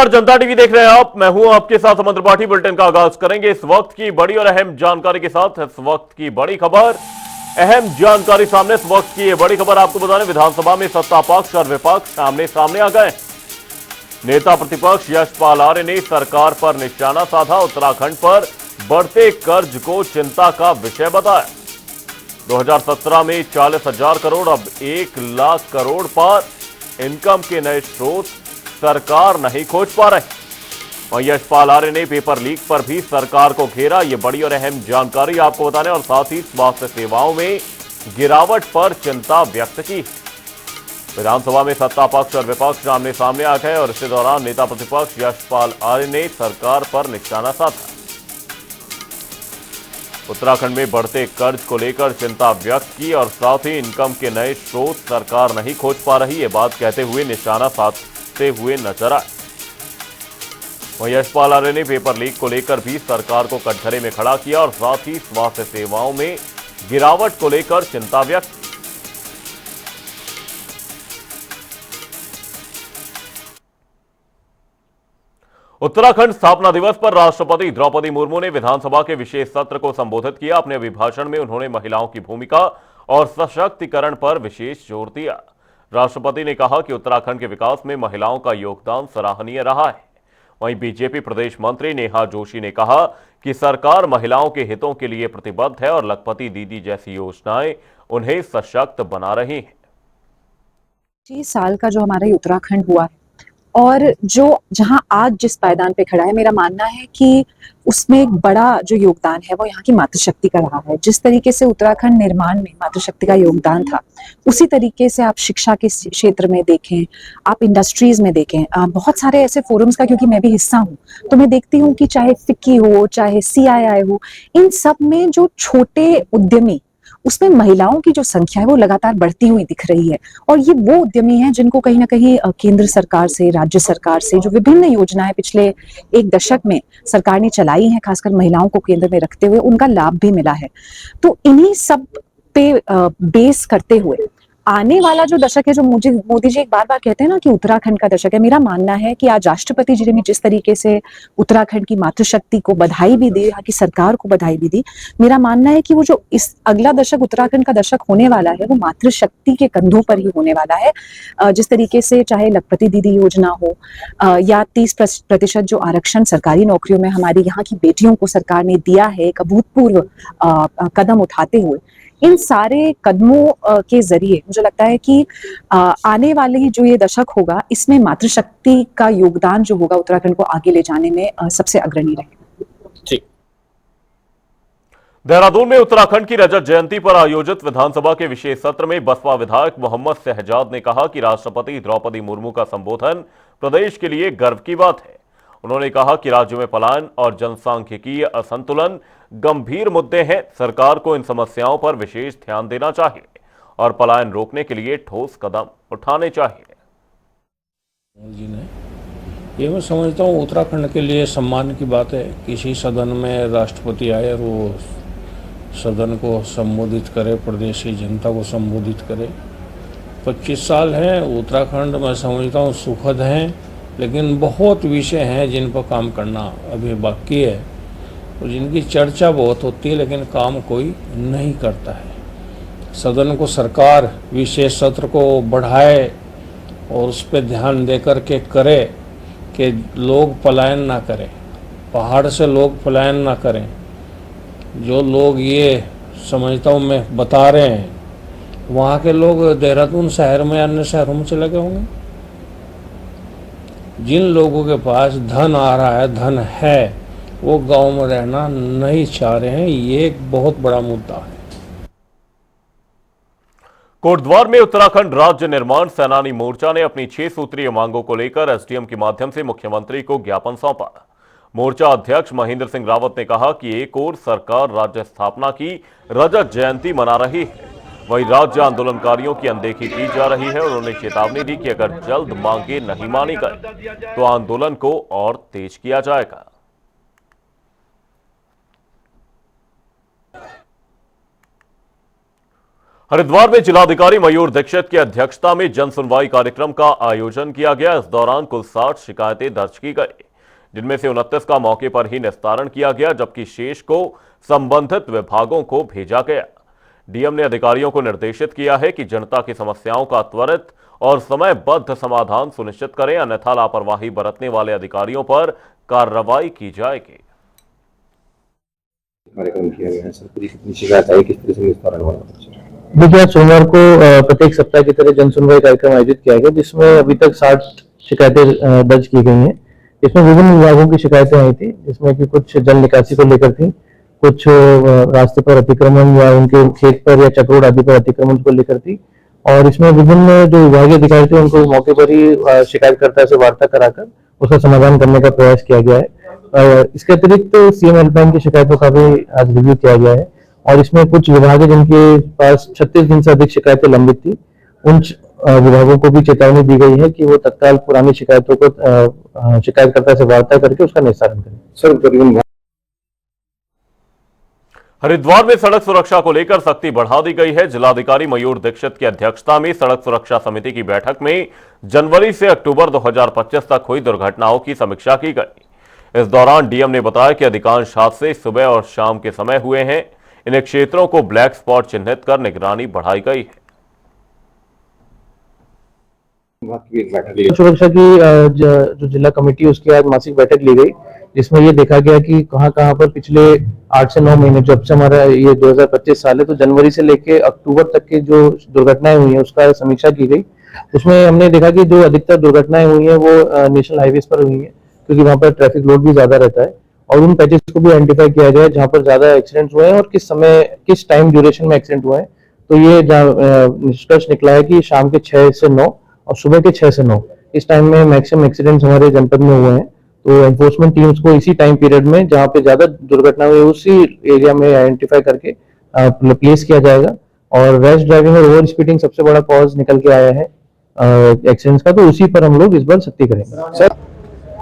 नमस्कार, जनता टीवी देख रहे हैं आप। मैं हूं आपके साथ अमन त्रिपाठी। बुलेटिन का आगाज करेंगे इस वक्त की बड़ी और अहम जानकारी के साथ। इस वक्त की बड़ी खबर, अहम जानकारी सामने। इस वक्त की ये बड़ी खबर आपको बता दें, विधानसभा में सत्ता पक्ष और विपक्ष आमने सामने आ गए। नेता प्रतिपक्ष यशपाल आर्य ने सरकार पर निशाना साधा। उत्तराखंड पर बढ़ते कर्ज को चिंता का विषय बताया। 2017 में 40,000 करोड़, अब 1 लाख करोड़ पार। इनकम के नए स्रोत सरकार नहीं खोज पा रही। और यशपाल आर्य ने पेपर लीक पर भी सरकार को घेरा। यह बड़ी और अहम जानकारी आपको बताने, और साथ ही स्वास्थ्य सेवाओं में गिरावट पर चिंता व्यक्त की। विधानसभा में सत्ता पक्ष और विपक्ष आमने सामने आ गए और इसी दौरान नेता प्रतिपक्ष यशपाल आर्य ने सरकार पर निशाना साधा। उत्तराखंड में बढ़ते कर्ज को लेकर चिंता व्यक्त की और साथ ही इनकम के नए स्रोत सरकार नहीं खोज पा रही, ये बात कहते हुए निशाना साधते हुए नजर आए। वहीं यशपाल आर्य ने पेपर लीक को लेकर भी सरकार को कटघरे में खड़ा किया और साथ ही स्वास्थ्य सेवाओं में गिरावट को लेकर चिंता व्यक्त की। उत्तराखंड स्थापना दिवस पर राष्ट्रपति द्रौपदी मुर्मू ने विधानसभा के विशेष सत्र को संबोधित किया। अपने अभिभाषण में उन्होंने महिलाओं की भूमिका और सशक्तिकरण पर विशेष जोर दिया। राष्ट्रपति ने कहा कि उत्तराखंड के विकास में महिलाओं का योगदान सराहनीय रहा है। वहीं बीजेपी प्रदेश मंत्री नेहा जोशी ने कहा कि सरकार महिलाओं के हितों के लिए प्रतिबद्ध है और लखपति दीदी जैसी योजनाएं उन्हें सशक्त बना रही हैं। 20 साल का जो हमारा ये उत्तराखंड हुआ है और जो जहां आज जिस पायदान पे खड़ा है, मेरा मानना है कि उसमें एक बड़ा जो योगदान है वो यहाँ की मातृशक्ति का रहा है। जिस तरीके से उत्तराखंड निर्माण में मातृशक्ति का योगदान था, उसी तरीके से आप शिक्षा के क्षेत्र में देखें, आप इंडस्ट्रीज में देखें, बहुत सारे ऐसे फोरम्स का, क्योंकि मैं भी हिस्सा हूँ, तो मैं देखती हूँ कि चाहे फिक्की हो, चाहे CII हो, इन सब में जो छोटे उद्यमी, उसमें महिलाओं की जो संख्या है वो लगातार बढ़ती हुई दिख रही है। और ये वो उद्यमी हैं जिनको कहीं ना कहीं केंद्र सरकार से, राज्य सरकार से जो विभिन्न योजनाएं पिछले 1 दशक में सरकार ने चलाई हैं, खासकर महिलाओं को केंद्र में रखते हुए, उनका लाभ भी मिला है। तो इन्हीं सब पे बेस करते हुए आने वाला जो दशक है, जो मोदी जी एक बार बार कहते हैं ना कि उत्तराखंड का दशक है, मेरा मानना है कि आज राष्ट्रपति जी ने जिस तरीके से उत्तराखंड की मातृशक्ति को बधाई भी दी, यहाँ की सरकार को बधाई भी दी, मेरा मानना है कि वो जो इस अगला दशक उत्तराखंड का दशक होने वाला है, वो मातृशक्ति के कंधों पर ही होने वाला है। जिस तरीके से चाहे लखपति दीदी योजना हो या 30% जो आरक्षण सरकारी नौकरियों में हमारी यहाँ की बेटियों को सरकार ने दिया है, एक अभूतपूर्व कदम उठाते हुए, इन सारे कदमों के जरिए मुझे लगता है कि आने वाले ही जो ये दशक होगा, इसमें मातृशक्ति का योगदान जो होगा उत्तराखंड को आगे ले जाने में सबसे अग्रणी रहेगा। ठीक। देहरादून में उत्तराखंड की रजत जयंती पर आयोजित विधानसभा के विशेष सत्र में बसपा विधायक मोहम्मद शहजाद ने कहा कि राष्ट्रपति द्रौपदी मुर्मू का संबोधन प्रदेश के लिए गर्व की बात है। उन्होंने कहा कि राज्य में पलायन और जनसांख्यिकीय असंतुलन गंभीर मुद्दे हैं। सरकार को इन समस्याओं पर विशेष ध्यान देना चाहिए और पलायन रोकने के लिए ठोस कदम उठाने चाहिए। जी ने ये मैं समझता हूँ उत्तराखंड के लिए सम्मान की बात है। किसी सदन में राष्ट्रपति आए और वो सदन को संबोधित करे, प्रदेश की जनता को संबोधित करे। 25 साल हैं उत्तराखंड, मैं समझता हूँ सुखद हैं, लेकिन बहुत विषय हैं जिन पर काम करना अभी बाकी है और जिनकी चर्चा बहुत होती है लेकिन काम कोई नहीं करता है। सदन को सरकार विशेष सत्र को बढ़ाए और उस पर ध्यान दे कर के करे कि लोग पलायन ना करें, पहाड़ से लोग पलायन ना करें। जो लोग ये समझता हूँ मैं बता रहे हैं, वहाँ के लोग देहरादून शहर में अन्य शहरों में चले गए होंगे। जिन लोगों के पास धन आ रहा है, धन है, वो गांव में रहना नहीं चाह रहे हैं। ये एक बहुत बड़ा मुद्दा है। कोटद्वार में उत्तराखंड राज्य निर्माण सेनानी मोर्चा ने अपनी 6 सूत्रीय मांगों को लेकर SDM के माध्यम से मुख्यमंत्री को ज्ञापन सौंपा। मोर्चा अध्यक्ष महेंद्र सिंह रावत ने कहा कि एक ओर सरकार राज्य स्थापना की रजत जयंती मना रही है, वहीं राज्य आंदोलनकारियों की अनदेखी की जा रही है। उन्होंने चेतावनी दी कि अगर जल्द मांगे नहीं मानी गई तो आंदोलन को और तेज किया जाएगा। हरिद्वार में जिलाधिकारी मयूर दीक्षित की अध्यक्षता में जन सुनवाई कार्यक्रम का आयोजन किया गया। इस दौरान कुल 60 शिकायतें दर्ज की गई, जिनमें से 29 का मौके पर ही निस्तारण किया गया, जबकि शेष को संबंधित विभागों को भेजा गया। डीएम ने अधिकारियों को निर्देशित किया है कि जनता की समस्याओं का त्वरित और समयबद्ध समाधान सुनिश्चित करें, अन्यथा लापरवाही बरतने वाले अधिकारियों पर कार्रवाई की जाएगी। कार्यक्रम किया गया है सर, पूरी कितनी शिकायत आई, किस तरह से निस्तारण हुआ? देखिए, आज सोमवार को प्रत्येक सप्ताह की तरह जन सुनवाई कार्यक्रम आयोजित किया गया, जिसमें अभी तक 60 शिकायतें दर्ज की गई हैं। इसमें विभिन्न विभागों की शिकायतें आई थी, जिसमें कि कुछ जल निकासी को लेकर थी, कुछ रास्ते पर अतिक्रमण या उनके खेत पर या चक्रोड आदि पर अतिक्रमण को लेकर थी। और इसमें विभिन्न जो विभागीय अधिकारी थे उनको मौके पर ही शिकायतकर्ता से वार्ता कराकर उसका समाधान करने का प्रयास किया गया है। इसके अतिरिक्त सीएम हेल्पलाइन की शिकायतों का भी आज रिव्यू किया गया है, और इसमें कुछ विभाग है जिनके पास 36 दिन से अधिक शिकायतें लंबित थी, उन विभागों को भी चेतावनी दी गई है कि वो तत्काल पुरानी शिकायतों को शिकायतकर्ता से वार्ता करके उसका निस्तारण करें। सर, हरिद्वार में सड़क सुरक्षा को लेकर सख्ती बढ़ा दी गई है। जिलाधिकारी मयूर दीक्षित की अध्यक्षता में सड़क सुरक्षा समिति की बैठक में जनवरी से अक्टूबर 2025 तक हुई दुर्घटनाओं की समीक्षा की गई। इस दौरान डीएम ने बताया कि अधिकांश हादसे सुबह और शाम के समय हुए हैं। इन क्षेत्रों को ब्लैक स्पॉट चिन्हित कर निगरानी बढ़ाई गई है। सुरक्षा की जो जिला कमेटी उसकी आज मासिक बैठक ली गई, जिसमें ये देखा गया कि कहां पर पिछले 8 से 9 महीने, जब से हमारा ये 2025 साल है, तो जनवरी से लेके अक्टूबर तक की जो दुर्घटनाएं हुई हैं उसका समीक्षा की गई। उसमें हमने देखा कि जो अधिकतर दुर्घटनाएं हुई हैं वो नेशनल हाईवेज पर हुई हैं, क्योंकि वहां पर ट्रैफिक लोड भी ज्यादा रहता है। और उन पैचेस को भी आइडेंटिफाई किया जाए जहां पर ज्यादा एक्सीडेंट्स हुए हैं और किस टाइम ड्यूरेशन में एक्सीडेंट हुए हैं। तो ये निष्कर्ष निकला है कि शाम के 6 से 9 और सुबह के 6 से 9 इस टाइम में मैक्सिमम एक्सीडेंट्स हमारे जनपद में हुए हैं। तो एनफोर्समेंट टीम्स को इसी टाइम पीरियड में जहां पे ज्यादा दुर्घटना हुई उसी एरिया में आइडेंटिफाई करके प्लेस किया जाएगा। और रैश ड्राइविंग और ओवर स्पीडिंग सबसे बड़ा कॉज निकल के आया है एक्सीडेंट्स का, तो उसी पर हम लोग इस बार सख्ती करेंगे। सर,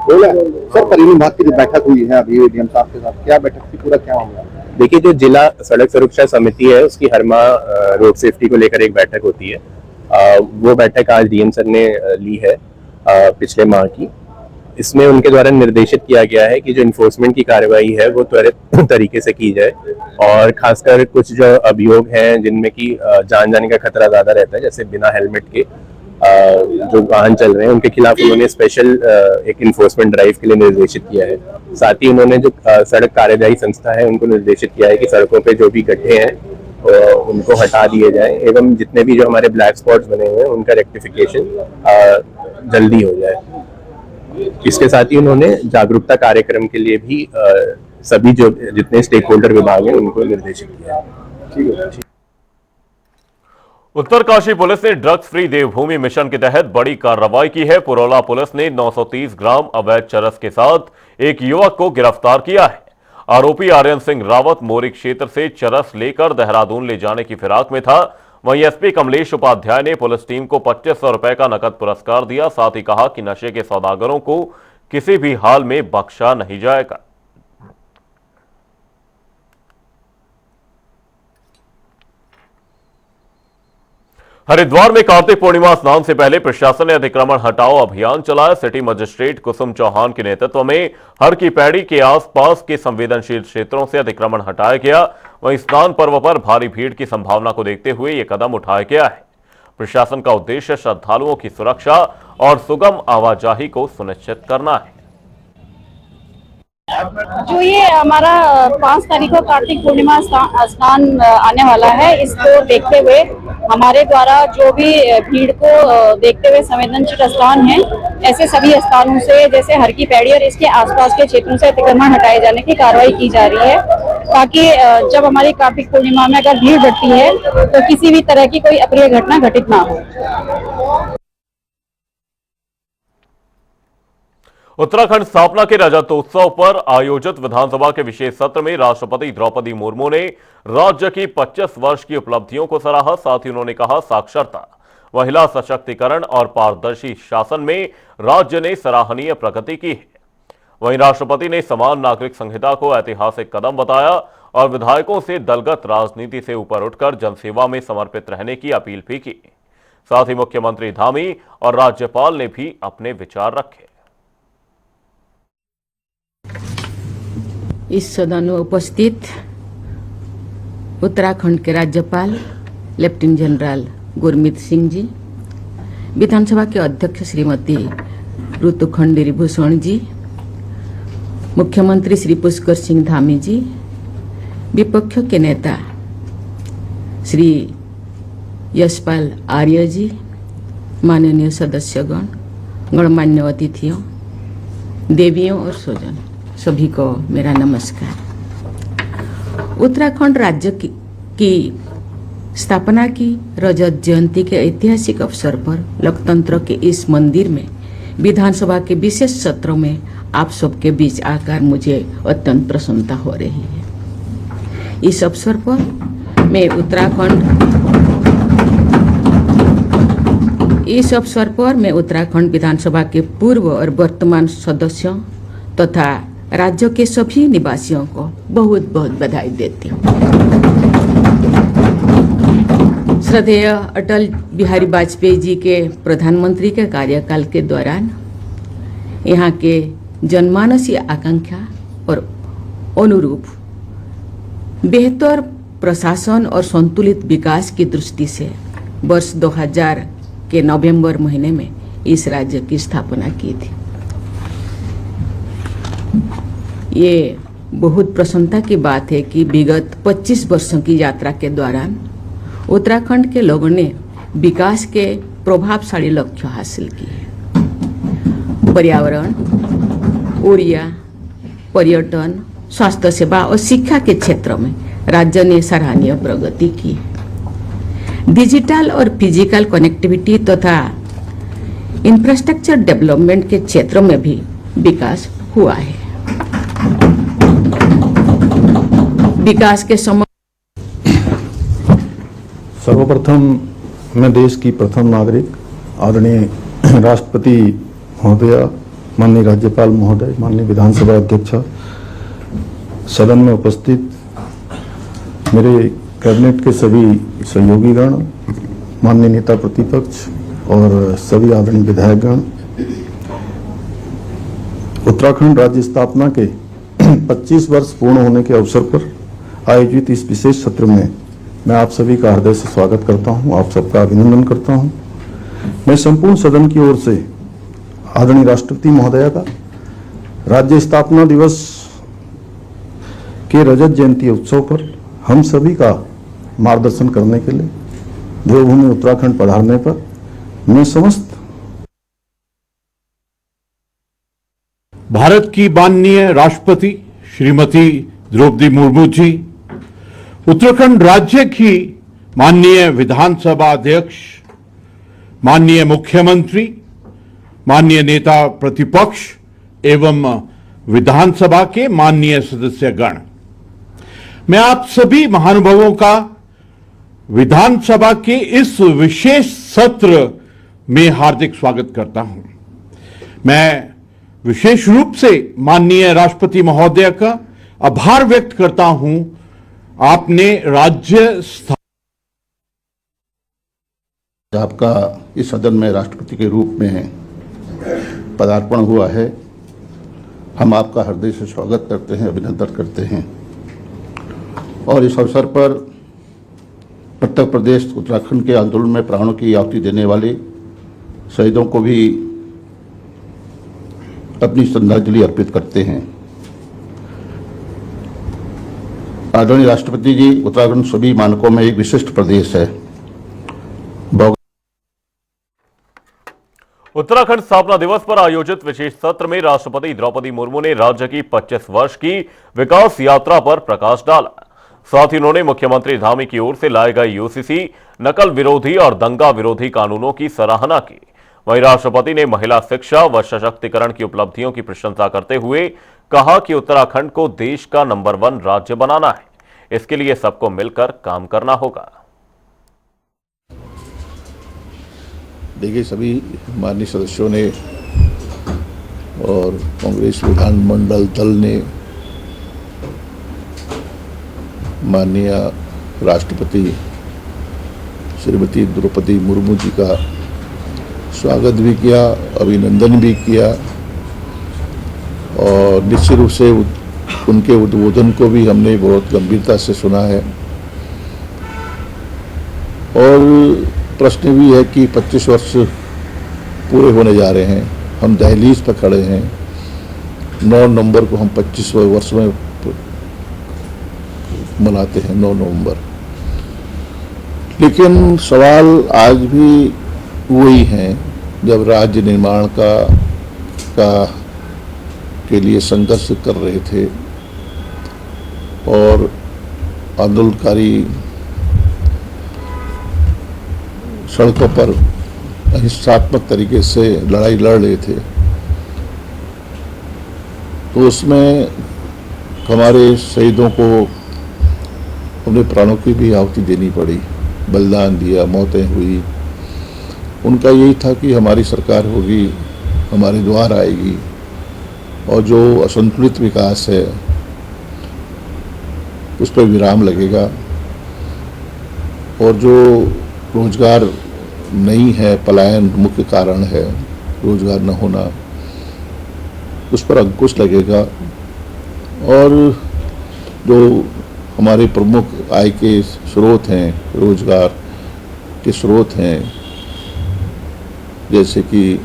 परिवहन विभाग की जो बैठक हुई है अभी डीएम साहब के साथ, क्या बैठक थी, पूरा क्या मामला? देखिए, जो जिला सड़क सुरक्षा समिति है उसकी हर माह रोड सेफ्टी को लेकर एक बैठक होती है। वो बैठक आज डीएम सर ने ली है पिछले माह की। इसमें उनके द्वारा निर्देशित किया गया है कि जो इन्फोर्समेंट की कार्रवाई है वो त्वरित तरीके से की जाए, और खासकर कुछ जो अभियोग हैं जिनमें कि जान जाने का खतरा ज्यादा रहता है, जैसे बिना हेलमेट के जो वाहन चल रहे हैं, उनके खिलाफ उन्होंने स्पेशल एक इन्फोर्समेंट ड्राइव के लिए निर्देशित किया है। साथ ही उन्होंने जो सड़क कार्यदायी संस्था है उनको निर्देशित किया है कि सड़कों पे जो भी गड्ढे हैं उनको हटा दिए जाए, एवं जितने भी जो हमारे ब्लैक स्पॉट्स बने हुए हैं उनका रेक्टिफिकेशन जल्दी हो जाए। इसके साथ ही उन्होंने जागरूकता कार्यक्रम के लिए भी सभी जो जितने स्टेक होल्डर विभाग हैं उनको निर्देशित किया है। ठीक है। उत्तरकाशी पुलिस ने ड्रग्स फ्री देवभूमि मिशन के तहत बड़ी कार्रवाई की है। पुरोला पुलिस ने 930 ग्राम अवैध चरस के साथ एक युवक को गिरफ्तार किया है। आरोपी आर्यन सिंह रावत मोरी क्षेत्र से चरस लेकर देहरादून ले जाने की फिराक में था। वहीं एसपी कमलेश उपाध्याय ने पुलिस टीम को 2500 रुपए का नकद पुरस्कार दिया। साथ ही कहा कि नशे के सौदागरों को किसी भी हाल में बख्शा नहीं जाएगा। हरिद्वार में कार्तिक पूर्णिमा स्नान से पहले प्रशासन ने अतिक्रमण हटाओ अभियान चलाया। सिटी मजिस्ट्रेट कुसुम चौहान के नेतृत्व में हर की पैड़ी के आसपास के संवेदनशील क्षेत्रों से अतिक्रमण हटाया गया। वहीं स्नान पर्व पर भारी भीड़ की संभावना को देखते हुए यह कदम उठाया गया है। प्रशासन का उद्देश्य श्रद्धालुओं की सुरक्षा और सुगम आवाजाही को सुनिश्चित करना है। जो ये हमारा 5 तारीख को कार्तिक पूर्णिमा स्नान आने वाला है, इसको देखते हुए हमारे द्वारा जो भी भीड़ को देखते हुए संवेदनशील स्थान है, ऐसे सभी स्थानों से जैसे हर की पैड़ी और इसके आसपास के क्षेत्रों से अतिक्रमण हटाए जाने की कार्रवाई की जा रही है, ताकि जब हमारी कार्तिक पूर्णिमा में अगर भीड़ बढ़ती है तो किसी भी तरह की कोई अप्रिय घटना घटित ना हो। उत्तराखंड स्थापना के रजतोत्सव पर आयोजित विधानसभा के विशेष सत्र में राष्ट्रपति द्रौपदी मुर्मू ने राज्य की 25 वर्ष की उपलब्धियों को सराहा। साथ ही उन्होंने कहा, साक्षरता, महिला सशक्तिकरण और पारदर्शी शासन में राज्य ने सराहनीय प्रगति की है। वहीं राष्ट्रपति ने समान नागरिक संहिता को ऐतिहासिक कदम बताया और विधायकों से दलगत राजनीति से ऊपर उठकर जनसेवा में समर्पित रहने की अपील भी की। साथ ही मुख्यमंत्री धामी और राज्यपाल ने भी अपने विचार रखे। इस सदन में उपस्थित उत्तराखंड के राज्यपाल लेफ्टिनेंट जनरल गुरमीत सिंह जी, विधानसभा के अध्यक्ष श्रीमती ऋतु खंडेरी भूषण जी, मुख्यमंत्री श्री पुष्कर सिंह धामी जी, विपक्ष के नेता श्री यशपाल आर्य जी, माननीय सदस्यगण, गणमान्य अतिथियों, देवियों और स्वजन, सभी को मेरा नमस्कार। उत्तराखंड राज्य की स्थापना की रजत जयंती के ऐतिहासिक अवसर पर लोकतंत्र के इस मंदिर में विधानसभा के विशेष सत्रों में आप सबके बीच आकर मुझे अत्यंत प्रसन्नता हो रही है। इस अवसर पर मैं उत्तराखंड विधानसभा के पूर्व और वर्तमान सदस्यों तथा राज्य के सभी निवासियों को बहुत बहुत बधाई देती हूँ। श्रद्धेय अटल बिहारी वाजपेयी जी के प्रधानमंत्री के कार्यकाल के दौरान यहाँ के जनमानसीय आकांक्षा और अनुरूप बेहतर प्रशासन और संतुलित विकास की दृष्टि से वर्ष 2000 के नवंबर महीने में इस राज्य की स्थापना की थी। ये बहुत प्रसन्नता की बात है कि विगत 25 वर्षों की यात्रा के दौरान उत्तराखंड के लोगों ने विकास के प्रभावशाली लक्ष्य हासिल किए। पर्यावरण, ऊर्जा, पर्यटन, स्वास्थ्य सेवा और शिक्षा के क्षेत्र में राज्य ने सराहनीय प्रगति की। डिजिटल और फिजिकल कनेक्टिविटी तथा इंफ्रास्ट्रक्चर डेवलपमेंट के क्षेत्र में भी विकास हुआ है। विकास के समय सर्वप्रथम मैं देश की प्रथम नागरिक आदरणीय राष्ट्रपति महोदय, माननीय राज्यपाल महोदय, माननीय विधानसभा अध्यक्ष, सदन में उपस्थित मेरे कैबिनेट के सभी सहयोगीगण, माननीय नेता प्रतिपक्ष और सभी आदरणीय विधायकगण, उत्तराखंड राज्य स्थापना के 25 वर्ष पूर्ण होने के अवसर पर आयोजित इस विशेष सत्र में मैं आप सभी का हृदय से स्वागत करता हूं, आप सबका अभिनंदन करता हूं। मैं संपूर्ण सदन की ओर से आदरणीय राष्ट्रपति महोदया का राज्य स्थापना दिवस के रजत जयंती उत्सव पर हम सभी का मार्गदर्शन करने के लिए देवभूमि उत्तराखंड पधारने पर मैं समस्त भारत की माननीय राष्ट्रपति श्रीमती द्रौपदी मुर्मू जी, उत्तराखंड राज्य की माननीय विधानसभा अध्यक्ष, माननीय मुख्यमंत्री, माननीय नेता प्रतिपक्ष एवं विधानसभा के माननीय सदस्यगण, मैं आप सभी महानुभावों का विधानसभा के इस विशेष सत्र में हार्दिक स्वागत करता हूं। मैं विशेष रूप से माननीय राष्ट्रपति महोदय का आभार व्यक्त करता हूं। आपने आपका इस सदन में राष्ट्रपति के रूप में पदार्पण हुआ है। हम आपका हृदय से स्वागत करते हैं, अभिनंदन करते हैं और इस अवसर पर उत्तर प्रदेश उत्तराखंड के आंदोलन में प्राणों की आहुति देने वाले शहीदों को भी अपनी श्रद्धांजलि अर्पित करते हैं। आदरणीय राष्ट्रपति जी, उत्तराखंड सभी मानकों में एक विशिष्ट प्रदेश है। उत्तराखंड स्थापना दिवस पर आयोजित विशेष सत्र में राष्ट्रपति द्रौपदी मुर्मू ने राज्य की 25 वर्ष की विकास यात्रा पर प्रकाश डाला। साथ ही उन्होंने मुख्यमंत्री धामी की ओर से लाए गए यूसीसी, नकल विरोधी और दंगा विरोधी कानूनों की सराहना की। वहीं राष्ट्रपति ने महिला शिक्षा व सशक्तिकरण की उपलब्धियों की प्रशंसा करते हुए कहा कि उत्तराखंड को देश का नंबर 1 राज्य बनाना है, इसके लिए सबको मिलकर काम करना होगा। देखिए, सभी माननीय सदस्यों ने और कांग्रेस विधानमंडल दल ने माननीय राष्ट्रपति श्रीमती द्रौपदी मुर्मू जी का स्वागत भी किया, अभिनंदन भी किया और निश्चित रूप से उनके उद्बोधन को भी हमने बहुत गंभीरता से सुना है। और प्रश्न भी है कि 25 वर्ष पूरे होने जा रहे हैं, हम दहलीज पर खड़े हैं। 9 नवंबर को हम 25वें वर्ष में मनाते हैं, 9 नवंबर। लेकिन सवाल आज भी वही हैं, जब राज्य निर्माण के लिए संघर्ष कर रहे थे और आंदोलनकारी सड़कों पर अहिंसात्मक तरीके से लड़ाई लड़ रहे थे, तो उसमें हमारे शहीदों को अपने प्राणों की भी आहुति देनी पड़ी, बलिदान दिया, मौतें हुई। उनका यही था कि हमारी सरकार होगी, हमारे द्वार आएगी और जो असंतुलित विकास है उस पर विराम लगेगा और जो रोजगार नहीं है, पलायन मुख्य कारण है, रोजगार न होना, उस पर अंकुश लगेगा और जो हमारे प्रमुख आय के स्रोत हैं, रोजगार के स्रोत हैं, जैसे कि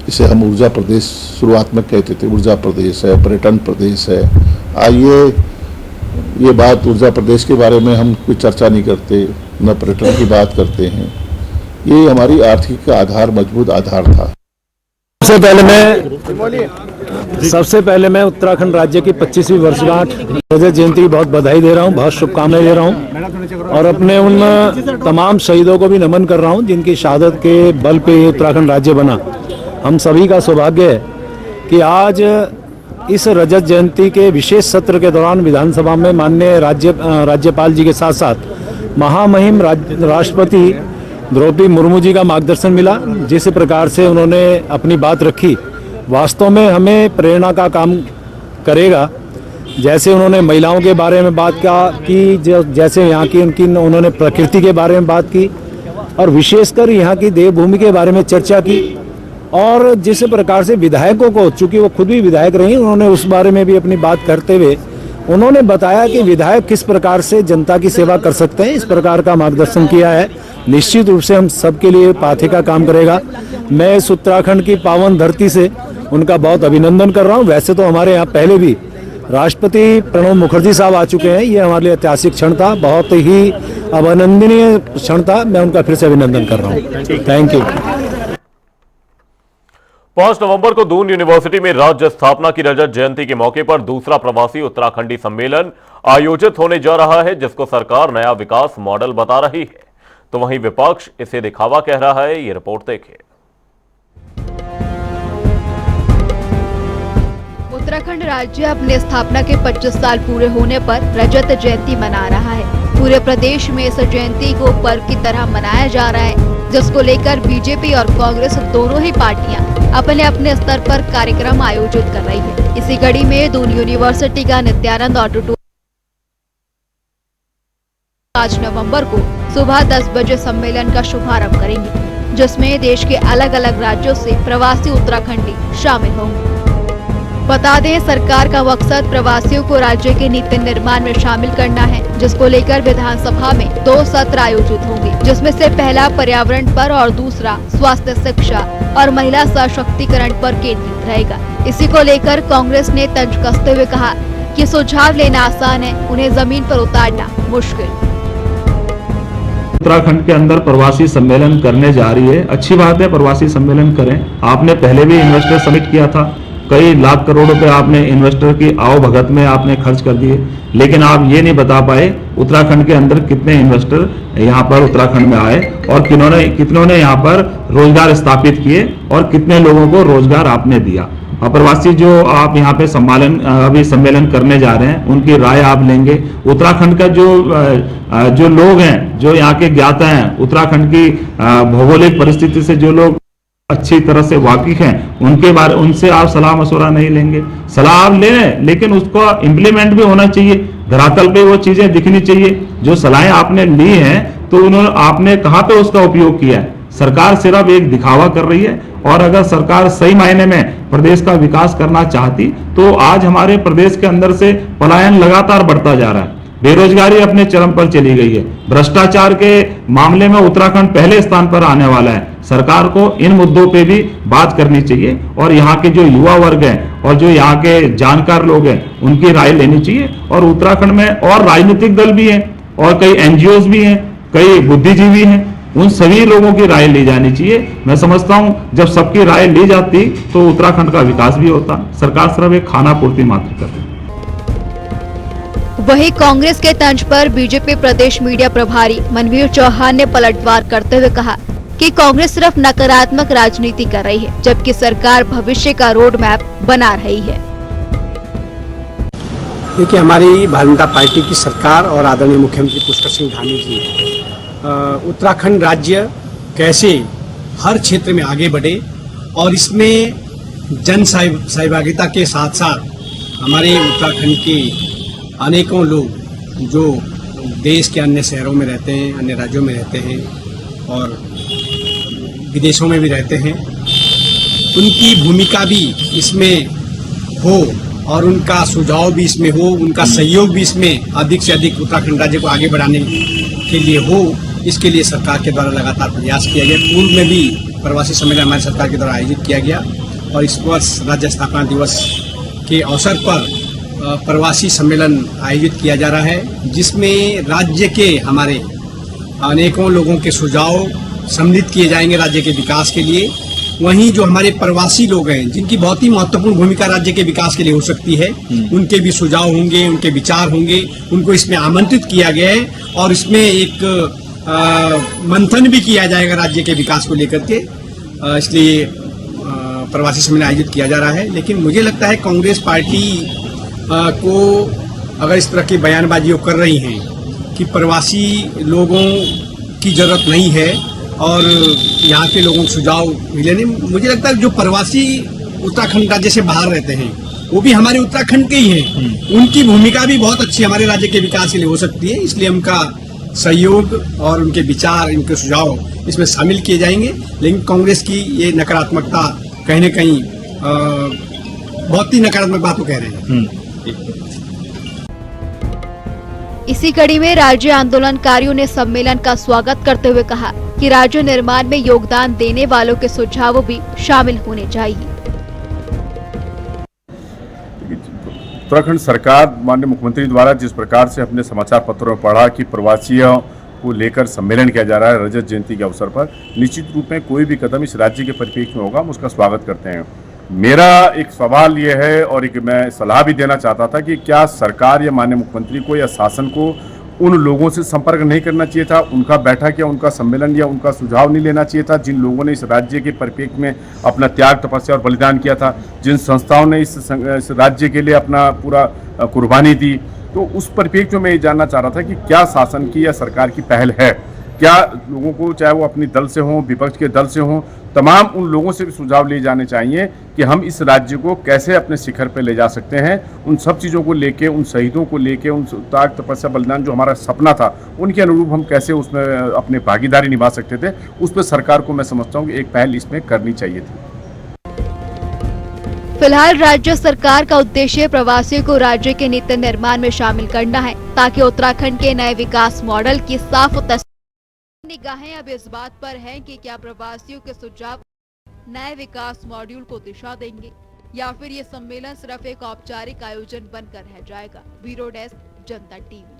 इसे हम ऊर्जा प्रदेश शुरुआत में कहते थे, ऊर्जा प्रदेश है, पर्यटन प्रदेश है। आइए ये बात ऊर्जा प्रदेश के बारे में हम कोई चर्चा नहीं करते, न पर्यटन की बात करते हैं। ये हमारी आर्थिक का आधार, मजबूत आधार था। सबसे पहले मैं उत्तराखंड राज्य की 25वीं वर्षगांठ रजत जयंती की बहुत बधाई दे रहा हूं, बहुत शुभकामनाएं दे रहा हूं और अपने उन तमाम शहीदों को भी नमन कर रहा हूं जिनकी शहादत के बल पे उत्तराखंड राज्य बना। हम सभी का सौभाग्य है कि आज इस रजत जयंती के विशेष सत्र के दौरान विधानसभा में माननीय राज्यपाल जी के साथ साथ महामहिम राष्ट्रपति द्रौपदी मुर्मू जी का मार्गदर्शन मिला। जिस प्रकार से उन्होंने अपनी बात रखी, वास्तव में हमें प्रेरणा का काम करेगा। जैसे उन्होंने महिलाओं के बारे में बात की, जैसे यहाँ की उन्होंने प्रकृति के बारे में बात की और विशेषकर यहाँ की देवभूमि के बारे में चर्चा की और जिस प्रकार से विधायकों को, चूंकि वो खुद भी विधायक रही, उन्होंने उस बारे में भी अपनी बात करते हुए उन्होंने बताया कि विधायक किस प्रकार से जनता की सेवा कर सकते हैं। इस प्रकार का मार्गदर्शन किया है। निश्चित रूप से हम सबके लिए पाथे का काम करेगा। मैं इस उत्तराखंड की पावन धरती से उनका बहुत अभिनंदन कर रहा हूँ। वैसे तो हमारे यहाँ पहले भी राष्ट्रपति प्रणब मुखर्जी साहब आ चुके हैं, ये हमारे लिए ऐतिहासिक क्षण था, बहुत ही अभिनंदनीय क्षण था। मैं उनका फिर से अभिनंदन कर रहा हूँ। Thank you. 5 नवंबर को दून यूनिवर्सिटी में राज्य स्थापना की रजत जयंती के मौके पर दूसरा प्रवासी उत्तराखंडी सम्मेलन आयोजित होने जा रहा है, जिसको सरकार नया विकास मॉडल बता रही है, तो वहीं विपक्ष इसे दिखावा कह रहा है। ये रिपोर्ट देखिए। उत्तराखंड राज्य अपने स्थापना के 25 साल पूरे होने पर रजत जयंती मना रहा है। पूरे प्रदेश में इस जयंती को पर्व की तरह मनाया जा रहा है, जिसको लेकर बीजेपी और कांग्रेस दोनों ही पार्टियां अपने अपने स्तर पर कार्यक्रम आयोजित कर रही है। इसी कड़ी में दून यूनिवर्सिटी का नित्यानंद ऑडिटोरियम 5 नवंबर को सुबह 10 बजे सम्मेलन का शुभारंभ करेंगे, जिसमें देश के अलग अलग राज्यों से प्रवासी उत्तराखंडी शामिल होंगे। बता दें, सरकार का मकसद प्रवासियों को राज्य के नीति निर्माण में शामिल करना है, जिसको लेकर विधानसभा में 2 सत्र आयोजित होंगे, जिसमें से पहला पर्यावरण पर और दूसरा स्वास्थ्य, शिक्षा और महिला सशक्तिकरण पर केंद्रित रहेगा। इसी को लेकर कांग्रेस ने तंज कसते हुए कहा कि सुझाव लेना आसान है, उन्हें जमीन पर उतारना मुश्किल। उत्तराखंड के अंदर प्रवासी सम्मेलन करने जा रही है। अच्छी बात है, प्रवासी सम्मेलन करें। आपने पहले भी इन्वेस्टर समिट किया था, कई लाख करोड़ रुपए आपने इन्वेस्टर की आओ भगत में आपने खर्च कर दिए, लेकिन आप ये नहीं बता पाए उत्तराखंड के अंदर कितने इन्वेस्टर यहाँ पर उत्तराखंड में आए और कितनों ने यहाँ पर रोजगार स्थापित किए और कितने लोगों को रोजगार आपने दिया। प्रवासी जो आप यहाँ पे सम्मेलन करने जा रहे हैं, उनकी राय आप लेंगे। उत्तराखंड का जो लोग हैं, जो यहाँ के ज्ञाता हैं, उत्तराखंड की भौगोलिक परिस्थिति से जो लोग अच्छी तरह से वाकिफ हैं, उनसे आप सलाह मशवरा नहीं लेंगे। सलाह आप ले लें, लेकिन उसको इम्प्लीमेंट भी होना चाहिए, धरातल पे वो चीजें दिखनी चाहिए। जो सलाहें आपने ली हैं तो आपने कहाँ पे उसका उपयोग किया है? सरकार सिर्फ एक दिखावा कर रही है। और अगर सरकार सही मायने में प्रदेश का विकास करना चाहती तो आज हमारे प्रदेश के अंदर से पलायन लगातार बढ़ता जा रहा है, बेरोजगारी अपने चरम पर चली गई है, भ्रष्टाचार के मामले में उत्तराखंड पहले स्थान पर आने वाला है। सरकार को इन मुद्दों पे भी बात करनी चाहिए और यहाँ के जो युवा वर्ग हैं और जो यहाँ के जानकार लोग हैं उनकी राय लेनी चाहिए। और उत्तराखंड में और राजनीतिक दल भी हैं और कई एनजीओ भी हैं, कई बुद्धिजीवी हैं, उन सभी लोगों की राय ली जानी चाहिए। मैं समझता हूं जब सबकी राय ली जाती तो उत्तराखंड का विकास भी होता। सरकार सिर्फ एक खाना पूर्ति मात्र कर रही है। वहीं कांग्रेस के तंज पर बीजेपी प्रदेश मीडिया प्रभारी मनवीर चौहान ने पलटवार करते हुए कहा कि कांग्रेस सिर्फ नकारात्मक राजनीति कर रही है, जबकि सरकार भविष्य का रोड मैप बना रही है। देखिए, हमारी भारतीय जनता पार्टी की सरकार और आदरणीय मुख्यमंत्री पुष्कर सिंह धामी जी उत्तराखंड राज्य कैसे हर क्षेत्र में आगे बढ़े और इसमें जन सहभागिता के साथ साथ हमारे उत्तराखंड के अनेकों लोग जो देश के अन्य शहरों में रहते हैं, अन्य राज्यों में रहते हैं और विदेशों में भी रहते हैं, उनकी भूमिका भी इसमें हो और उनका सुझाव भी इसमें हो, उनका सहयोग भी इसमें अधिक से अधिक उत्तराखंड राज्य को आगे बढ़ाने के लिए हो। इसके लिए सरकार के द्वारा लगातार प्रयास किया गया। पूर्व में भी प्रवासी सम्मेलन हमारी सरकार के द्वारा आयोजित किया गया और इस वर्ष राज्य स्थापना दिवस के अवसर पर प्रवासी सम्मेलन आयोजित किया जा रहा है, जिसमें राज्य के हमारे अनेकों लोगों के सुझाव सम्मिलित किए जाएंगे राज्य के विकास के लिए। वहीं जो हमारे प्रवासी लोग हैं जिनकी बहुत ही महत्वपूर्ण भूमिका राज्य के विकास के लिए हो सकती है, उनके भी सुझाव होंगे, उनके विचार होंगे, उनको इसमें आमंत्रित किया गया है और इसमें एक मंथन भी किया जाएगा राज्य के विकास को लेकर के। इसलिए प्रवासी सम्मेलन आयोजित किया जा रहा है। लेकिन मुझे लगता है कांग्रेस पार्टी को अगर इस तरह की बयानबाजियां कर रही हैं कि प्रवासी लोगों की जरूरत नहीं है और यहाँ के लोगों को सुझाव मिले नहीं, मुझे लगता है जो प्रवासी उत्तराखंड राज्य से बाहर रहते हैं वो भी हमारे उत्तराखंड के ही हैं, उनकी भूमिका भी बहुत अच्छी हमारे राज्य के विकास के लिए हो सकती है। इसलिए उनका सहयोग और उनके विचार, इनके सुझाव इसमें शामिल किए जाएंगे। लेकिन कांग्रेस की ये नकारात्मकता कहीं न कहीं बहुत ही नकारात्मक बातों कह रहे हैं। इसी कड़ी में राज्य आंदोलनकारियों ने सम्मेलन का स्वागत करते हुए कहा कि राज्य निर्माण में योगदान देने वालों के सुझाव भी शामिल होने चाहिए। उत्तराखंड सरकार माननीय मुख्यमंत्री द्वारा जिस प्रकार से अपने समाचार पत्रों में पढ़ा कि प्रवासियों को लेकर सम्मेलन किया जा रहा है रजत जयंती के अवसर पर, निश्चित रूप में कोई भी कदम इस राज्य के परिप्रेक्ष्य में होगा, हम उसका स्वागत करते हैं। मेरा एक सवाल ये है और एक मैं सलाह भी देना चाहता था कि क्या सरकार या माननीय मुख्यमंत्री को या शासन को उन लोगों से संपर्क नहीं करना चाहिए था, उनका बैठक या उनका सम्मेलन या उनका सुझाव नहीं लेना चाहिए था, जिन लोगों ने इस राज्य के परिप्रेक्ष्य में अपना त्याग, तपस्या और बलिदान किया था, जिन संस्थाओं ने इस राज्य के लिए अपना पूरा कुर्बानी दी। तो उस परिप्रेक्ष्य में ये जानना चाह रहा था कि क्या शासन की या सरकार की पहल है, क्या लोगों को, चाहे वो अपनी दल से हों, विपक्ष के दल से हों, तमाम उन लोगों से भी सुझाव लिए जाने चाहिए कि हम इस राज्य को कैसे अपने शिखर पर ले जा सकते हैं। उन सब चीज़ों को लेके, उन शहीदों को लेके, उन त्याग, तपस्या, बलिदान जो हमारा सपना था, उनके अनुरूप हम कैसे उसमें अपनी भागीदारी निभा सकते थे, उस पर सरकार को मैं समझता हूँ कि एक पहल इसमें करनी चाहिए थी। फिलहाल राज्य सरकार का उद्देश्य प्रवासियों को राज्य के नित्य निर्माण में शामिल करना है, ताकि उत्तराखंड के नए विकास मॉडल की साफ तस्वीर। निगाहें अब इस बात पर हैं कि क्या प्रवासियों के सुझाव नए विकास मॉड्यूल को दिशा देंगे या फिर ये सम्मेलन सिर्फ एक औपचारिक आयोजन बनकर रह जाएगा। ब्यूरो डेस्क, जनता टीवी।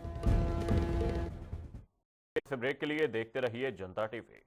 ब्रेक के लिए देखते रहिए जनता टीवी।